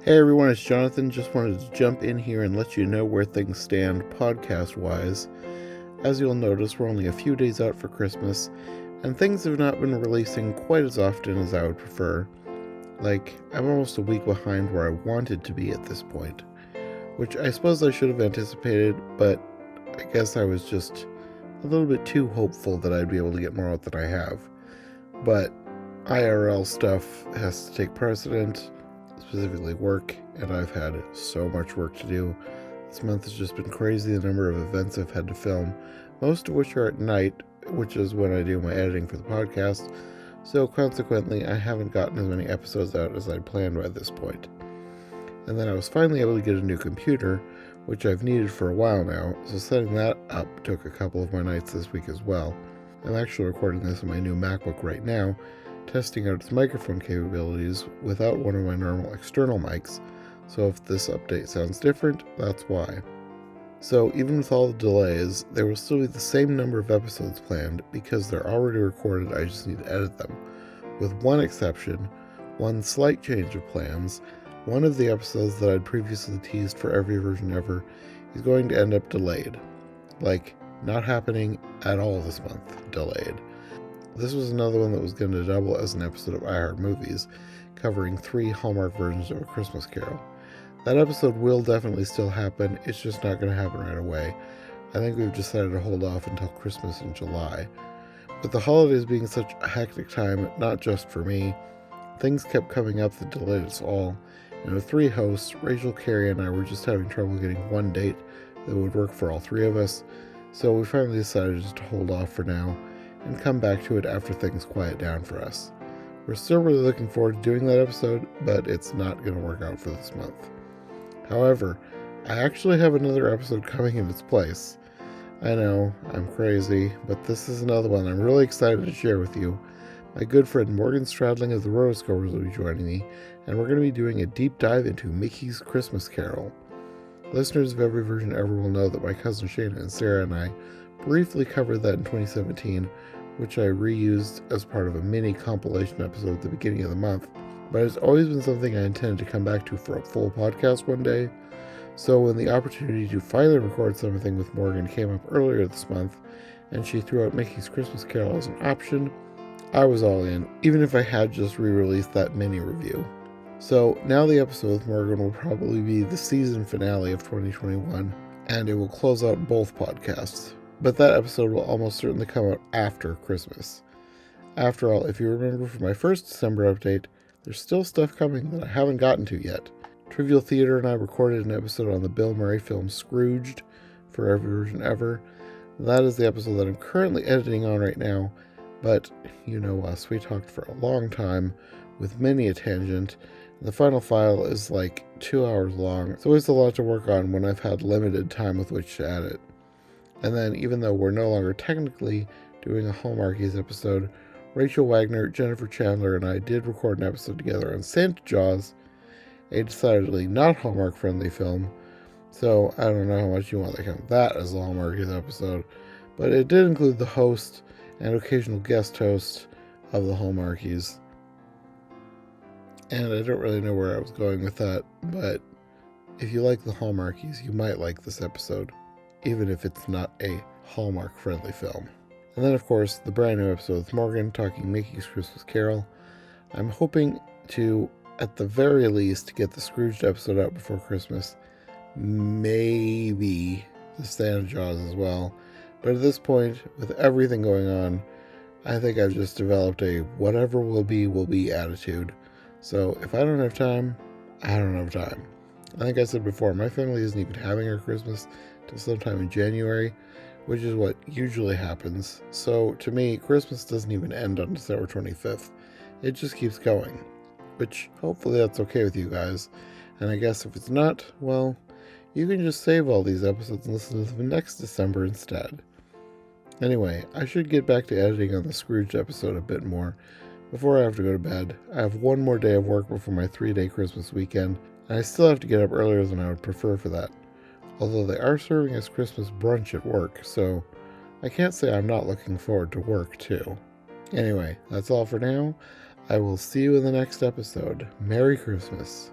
Hey everyone, it's Jonathan. Just wanted to jump in here and let you know where things stand podcast-wise. As you'll notice, we're only a few days out for Christmas, and things have not been releasing quite as often as I would prefer. I'm almost a week behind where I wanted to be at this point, which I suppose I should have anticipated, but I guess I was just a little bit too hopeful that I'd be able to get more out than I have. But IRL stuff has to take precedent, specifically work, and I've had so much work to do. This month has just been crazy, the number of events I've had to film, most of which are at night, which is when I do my editing for the podcast, so consequently I haven't gotten as many episodes out as I'd planned by this point. And then I was finally able to get a new computer, which I've needed for a while now, so setting that up took a couple of my nights this week as well. I'm actually recording this on my new MacBook right now, testing out its microphone capabilities without one of my normal external mics, so if this update sounds different, that's why. So even with all the delays, there will still be the same number of episodes planned because they're already recorded, I just need to edit them. With one exception, one slight change of plans. One of the episodes that I'd previously teased for every version ever is going to end up delayed. Not happening at all this month, delayed. This was another one that was going to double as an episode of iHeart Movies, covering 3 Hallmark versions of A Christmas Carol. That episode will definitely still happen, it's just not going to happen right away. I think we've decided to hold off until Christmas in July. With the holidays being such a hectic time, not just for me, things kept coming up that delayed us all, and with 3 hosts, Rachel, Carrie, and I were just having trouble getting one date that would work for all 3 of us, so we finally decided just to hold off for now, and come back to it after things quiet down for us. We're still really looking forward to doing that episode, but it's not going to work out for this month. However, I actually have another episode coming in its place. I know, I'm crazy, but this is another one I'm really excited to share with you. My good friend Morgan Stradling of the Rotoscopers will be joining me, and we're going to be doing a deep dive into Mickey's Christmas Carol. Listeners of every version ever will know that my cousin Shana and Sarah and I briefly covered that in 2017, which I reused as part of a mini compilation episode at the beginning of the month, but it's always been something I intended to come back to for a full podcast one day. So when the opportunity to finally record something with Morgan came up earlier this month, and she threw out Mickey's Christmas Carol as an option, I was all in, even if I had just re-released that mini review. So now the episode with Morgan will probably be the season finale of 2021, and it will close out both podcasts. But that episode will almost certainly come out after Christmas. After all, if you remember from my first December update, there's still stuff coming that I haven't gotten to yet. Trivial Theater and I recorded an episode on the Bill Murray film Scrooged for every version ever. That is the episode that I'm currently editing on right now, but you know us, we talked for a long time with many a tangent. The final file is 2 hours long, so it's a lot to work on when I've had limited time with which to edit. And then, even though we're no longer technically doing a Hallmarkies episode, Rachel Wagner, Jennifer Chandler, and I did record an episode together on Santa Jaws, a decidedly not Hallmark-friendly film, so I don't know how much you want to count that as a Hallmarkies episode, but it did include the host and occasional guest host of the Hallmarkies. And I don't really know where I was going with that, but if you like the Hallmarkies, you might like this episode, even if it's not a Hallmark-friendly film. And then, of course, the brand new episode with Morgan talking Mickey's Christmas Carol. I'm hoping to, at the very least, get the Scrooged episode out before Christmas. Maybe the Santa Jaws as well. But at this point, with everything going on, I think I've just developed a whatever will be attitude. So if I don't have time, I don't have time. I think I said before, my family isn't even having our Christmas till sometime in January, which is what usually happens. So to me, Christmas doesn't even end on December 25th. It just keeps going, which hopefully that's okay with you guys. And I guess if it's not, well, you can just save all these episodes and listen to them next December instead. Anyway, I should get back to editing on the Scrooge episode a bit more before I have to go to bed. I have one more day of work before my 3-day Christmas weekend, and I still have to get up earlier than I would prefer for that. Although they are serving us Christmas brunch at work, so I can't say I'm not looking forward to work too. Anyway, that's all for now. I will see you in the next episode. Merry Christmas.